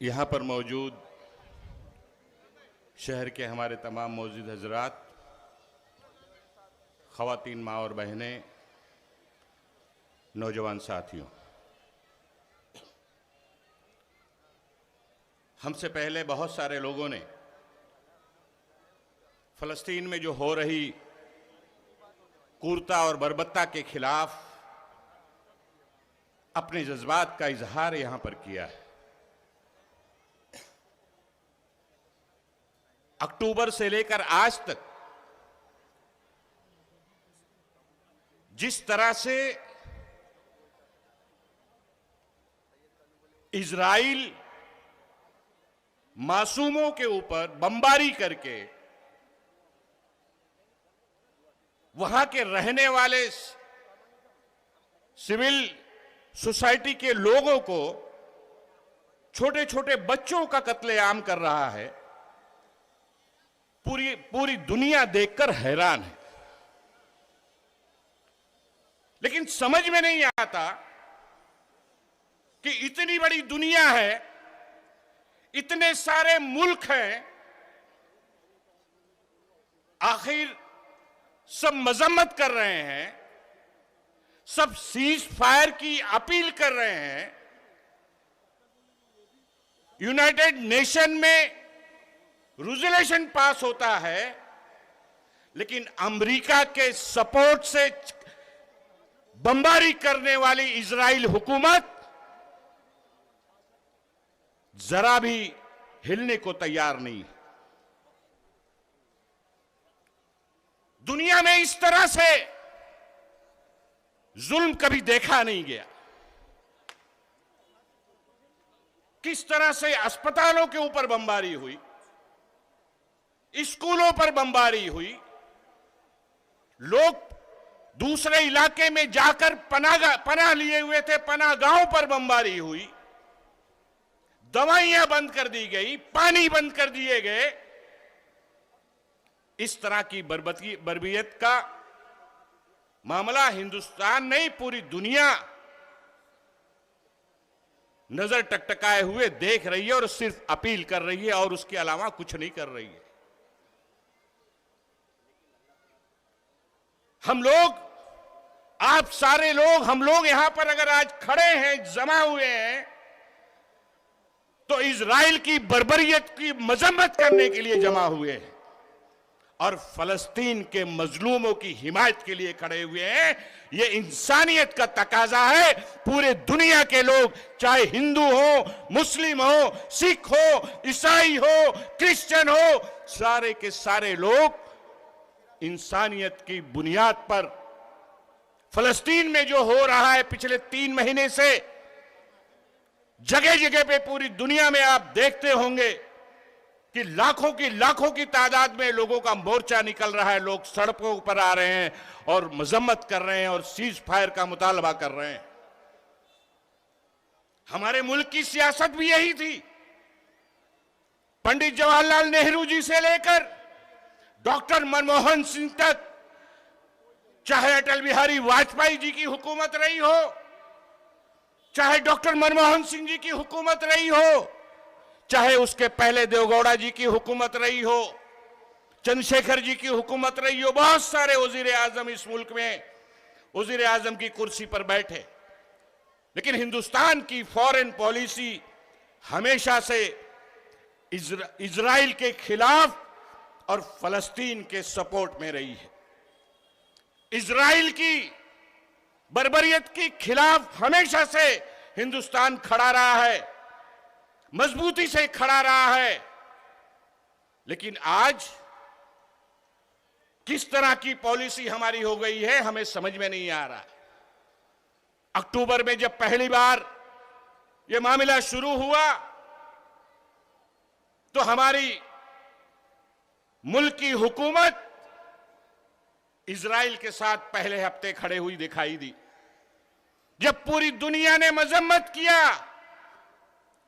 यहाँ पर मौजूद शहर के हमारे तमाम मौजूद हजरात, ख़वातीन, माँ और बहनें, नौजवान साथियों, हमसे पहले बहुत सारे लोगों ने फ़लस्तीन में जो हो रही क्रूरता और बर्बरता के खिलाफ अपने जज्बात का इजहार यहां पर किया है। अक्टूबर से लेकर आज तक जिस तरह से इजराइल मासूमों के ऊपर बमबारी करके वहां के रहने वाले सिविल सोसाइटी के लोगों को, छोटे छोटे बच्चों का कत्लेआम कर रहा है, पूरी दुनिया देखकर हैरान है। लेकिन समझ में नहीं आता कि इतनी बड़ी दुनिया है, इतने सारे मुल्क हैं, आखिर सब मजम्मत कर रहे हैं, सब सीज फायर की अपील कर रहे हैं, यूनाइटेड नेशन में रेजोल्यूशन पास होता है, लेकिन अमेरिका के सपोर्ट से बमबारी करने वाली इजराइल हुकूमत जरा भी हिलने को तैयार नहीं। दुनिया में इस तरह से जुल्म कभी देखा नहीं गया। किस तरह से अस्पतालों के ऊपर बमबारी हुई, स्कूलों पर बमबारी हुई, लोग दूसरे इलाके में जाकर पनाह लिए हुए थे, पनाहगाहों पर बमबारी हुई, दवाइयां बंद कर दी गई, पानी बंद कर दिए गए। इस तरह की बर्बरियत का मामला हिंदुस्तान नहीं, पूरी दुनिया नजर टकटकाए हुए देख रही है और सिर्फ अपील कर रही है और उसके अलावा कुछ नहीं कर रही है। हम लोग, आप सारे लोग, हम लोग यहां पर अगर आज खड़े हैं, जमा हुए हैं, तो इजराइल की बर्बरियत की मजम्मत करने के लिए जमा हुए हैं और फलस्तीन के मजलूमों की हिमायत के लिए खड़े हुए हैं। यह इंसानियत का तकाजा है। पूरे दुनिया के लोग, चाहे हिंदू हो, मुस्लिम हो, सिख हो, ईसाई हो, क्रिश्चियन हो, सारे के सारे लोग इंसानियत की बुनियाद पर फलस्तीन में जो हो रहा है पिछले 3 महीने से, जगह जगह पे पूरी दुनिया में आप देखते होंगे कि लाखों की तादाद में लोगों का मोर्चा निकल रहा है, लोग सड़कों पर आ रहे हैं और मजम्मत कर रहे हैं और सीज फायर का मुतालबा कर रहे हैं। हमारे मुल्क की सियासत भी यही थी। पंडित जवाहरलाल नेहरू जी से लेकर डॉक्टर मनमोहन सिंह तक, चाहे अटल बिहारी वाजपेयी जी की हुकूमत रही हो, चाहे डॉक्टर मनमोहन सिंह जी की हुकूमत रही हो, चाहे उसके पहले देवगौड़ा जी की हुकूमत रही हो, चंद्रशेखर जी की हुकूमत रही हो, बहुत सारे वजीर आजम इस मुल्क में वजीर आजम की कुर्सी पर बैठे, लेकिन हिंदुस्तान की फॉरेन पॉलिसी हमेशा से इजराइल के खिलाफ और फलस्तीन के सपोर्ट में रही है। इजराइल की बर्बरियत के खिलाफ हमेशा से हिंदुस्तान खड़ा रहा है, मजबूती से खड़ा रहा है। लेकिन आज किस तरह की पॉलिसी हमारी हो गई है, हमें समझ में नहीं आ रहा। अक्टूबर में जब पहली बार यह मामला शुरू हुआ तो हमारी मुल्क की हुकूमत इजराइल के साथ पहले हफ्ते खड़े हुई दिखाई दी। जब पूरी दुनिया ने मजम्मत किया,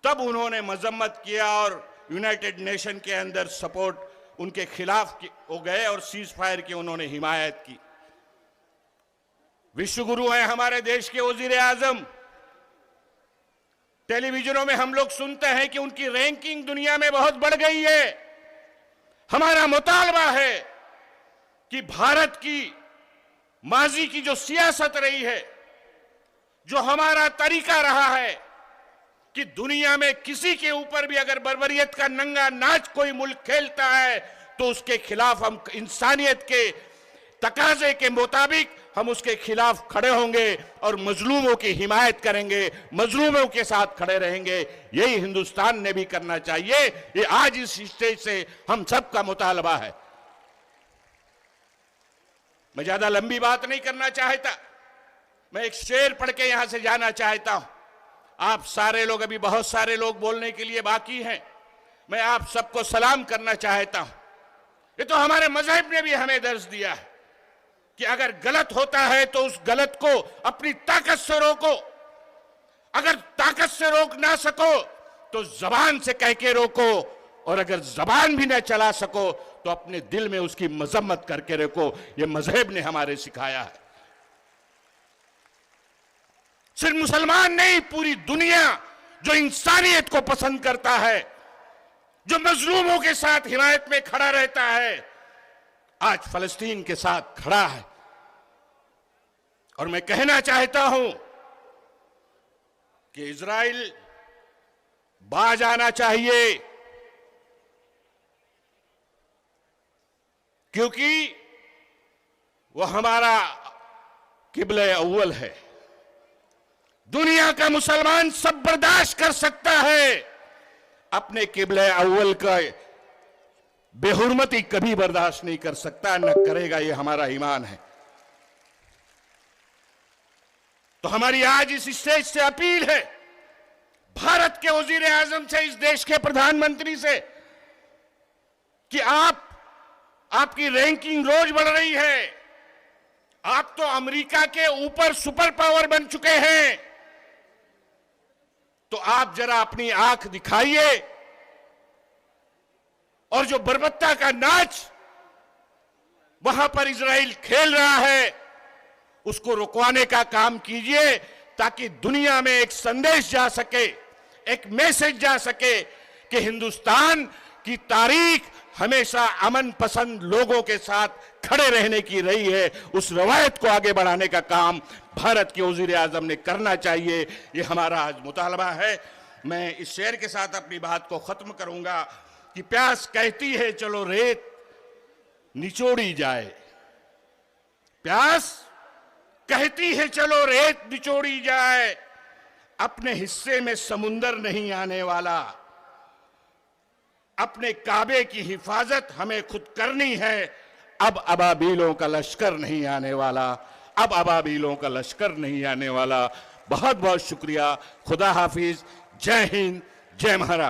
तब उन्होंने मजम्मत किया और यूनाइटेड नेशन के अंदर सपोर्ट उनके खिलाफ हो गए और सीज फायर की उन्होंने हिमायत की। विश्व गुरु हैं हमारे देश के वजीर आजम, टेलीविजनों में हम लोग सुनते हैं कि उनकी रैंकिंग दुनिया में बहुत बढ़ गई है। हमारा मुतालबा है कि भारत की माजी की जो सियासत रही है, जो हमारा तरीका रहा है कि दुनिया में किसी के ऊपर भी अगर बर्बरियत का नंगा नाच कोई मुल्क खेलता है तो उसके खिलाफ हम इंसानियत के तकाजे के मुताबिक हम उसके खिलाफ खड़े होंगे और मजलूमों की हिमायत करेंगे, मजलूमों के साथ खड़े रहेंगे। यही हिंदुस्तान ने भी करना चाहिए। ये आज इस स्टेज से हम सबका मुतालबा है। मैं ज्यादा लंबी बात नहीं करना चाहता, मैं एक शेर पढ़ के यहां से जाना चाहता हूं। आप सारे लोग, अभी बहुत सारे लोग बोलने के लिए बाकी हैं, मैं आप सबको सलाम करना चाहता हूं। ये तो हमारे मजहब ने भी हमें दर्ज दिया है कि अगर गलत होता है तो उस गलत को अपनी ताकत से रोको, अगर ताकत से रोक ना सको तो जबान से कह के रोको, और अगर जबान भी ना चला सको तो अपने दिल में उसकी मजम्मत करके रोको। ये मजहब ने हमारे सिखाया है। सिर्फ मुसलमान नहीं, पूरी दुनिया जो इंसानियत को पसंद करता है, जो मजलूमों के साथ हिमायत में खड़ा रहता है, आज फलस्तीन के साथ खड़ा है। और मैं कहना चाहता हूं कि इजराइल बाज आना चाहिए, क्योंकि वह हमारा किबले अव्वल है। दुनिया का मुसलमान सब बर्दाश्त कर सकता है, अपने किबले अव्वल का बेहुरमती कभी बर्दाश्त नहीं कर सकता, न करेगा। ये हमारा ईमान है। तो हमारी आज इस स्टेज से अपील है, भारत के वजीर आजम से, इस देश के प्रधानमंत्री से, कि आपकी रैंकिंग रोज बढ़ रही है। आप तो अमेरिका के ऊपर सुपर पावर बन चुके हैं, तो आप जरा अपनी आंख दिखाइए और जो बर्बरता का नाच वहां पर इजराइल खेल रहा है उसको रुकवाने का काम कीजिए, ताकि दुनिया में एक संदेश जा सके, एक मैसेज जा सके कि हिंदुस्तान की तारीख हमेशा अमन पसंद लोगों के साथ खड़े रहने की रही है। उस रवायत को आगे बढ़ाने का काम भारत के वजीर आजम ने करना चाहिए। ये हमारा आज मुतालबा है। मैं इस शेर के साथ अपनी बात को खत्म करूंगा कि प्यास कहती है चलो रेत निचोड़ी जाए, प्यास कहती है चलो रेत निचोड़ी जाए, अपने हिस्से में समुंदर नहीं आने वाला, अपने काबे की हिफाजत हमें खुद करनी है। अब अबाबीलों का लश्कर नहीं आने वाला, अब अबाबीलों का लश्कर नहीं आने वाला। बहुत बहुत शुक्रिया। खुदा हाफिज। जय हिंद, जय महाराष्ट्र।